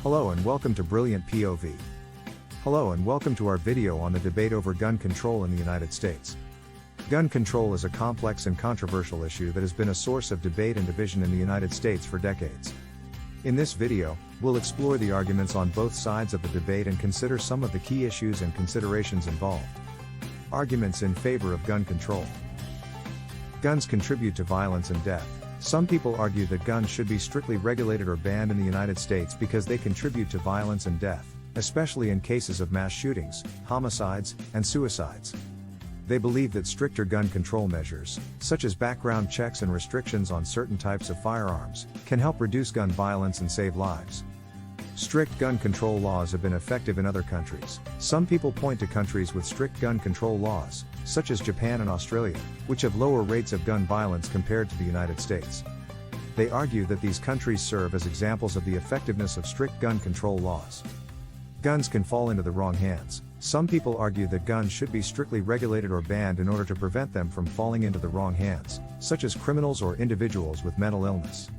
Hello and welcome to Brilliant POV. Hello and welcome to our video on the debate over gun control in the United States. Gun control is a complex and controversial issue that has been a source of debate and division in the United States for decades. In this video, we'll explore the arguments on both sides of the debate and consider some of the key issues and considerations involved. Arguments in favor of gun control. Guns contribute to violence and death. Some people argue that guns should be strictly regulated or banned in the United States because they contribute to violence and death, especially in cases of mass shootings, homicides, and suicides. They believe that stricter gun control measures, such as background checks and restrictions on certain types of firearms, can help reduce gun violence and save lives. Strict gun control laws have been effective in other countries. Some people point to countries with strict gun control laws, such as Japan and Australia, which have lower rates of gun violence compared to the United States. They argue that these countries serve as examples of the effectiveness of strict gun control laws. Guns can fall into the wrong hands. Some people argue that guns should be strictly regulated or banned in order to prevent them from falling into the wrong hands, such as criminals or individuals with mental illness.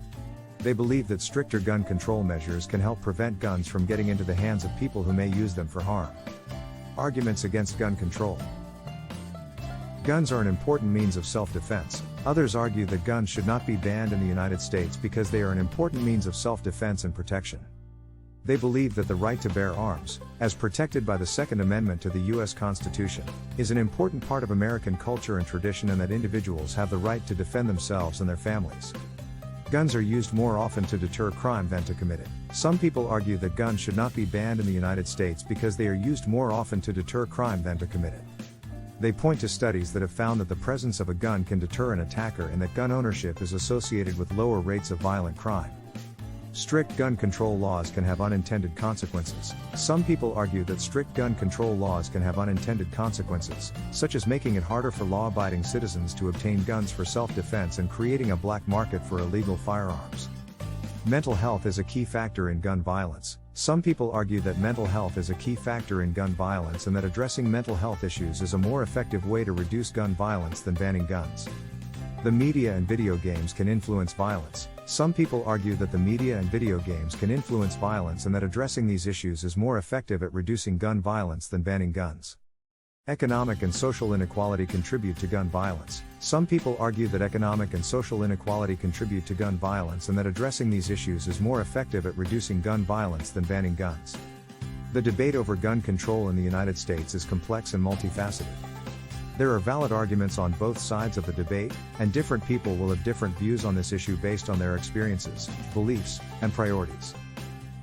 They believe that stricter gun control measures can help prevent guns from getting into the hands of people who may use them for harm. Arguments against gun control. Guns are an important means of self-defense. Others argue that guns should not be banned in the United States because they are an important means of self-defense and protection. They believe that the right to bear arms, as protected by the Second Amendment to the U.S. Constitution, is an important part of American culture and tradition, and that individuals have the right to defend themselves and their families. Guns are used more often to deter crime than to commit it. Some people argue that guns should not be banned in the United States because they are used more often to deter crime than to commit it. They point to studies that have found that the presence of a gun can deter an attacker and that gun ownership is associated with lower rates of violent crime. Strict gun control laws can have unintended consequences. Some people argue that strict gun control laws can have unintended consequences, such as making it harder for law-abiding citizens to obtain guns for self-defense and creating a black market for illegal firearms. Mental health is a key factor in gun violence. Some people argue that mental health is a key factor in gun violence and that addressing mental health issues is a more effective way to reduce gun violence than banning guns. The media and video games can influence violence. Some people argue that the media and video games can influence violence and that addressing these issues is more effective at reducing gun violence than banning guns. Economic and social inequality contribute to gun violence. Some people argue that economic and social inequality contribute to gun violence and that addressing these issues is more effective at reducing gun violence than banning guns. The debate over gun control in the United States is complex and multifaceted. There are valid arguments on both sides of the debate, and different people will have different views on this issue based on their experiences, beliefs, and priorities.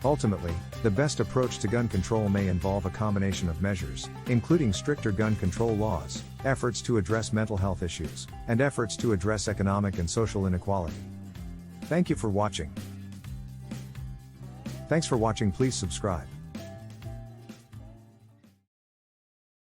Ultimately, the best approach to gun control may involve a combination of measures, including stricter gun control laws, efforts to address mental health issues, and efforts to address economic and social inequality. Thank you for watching. Thanks for watching. Please subscribe.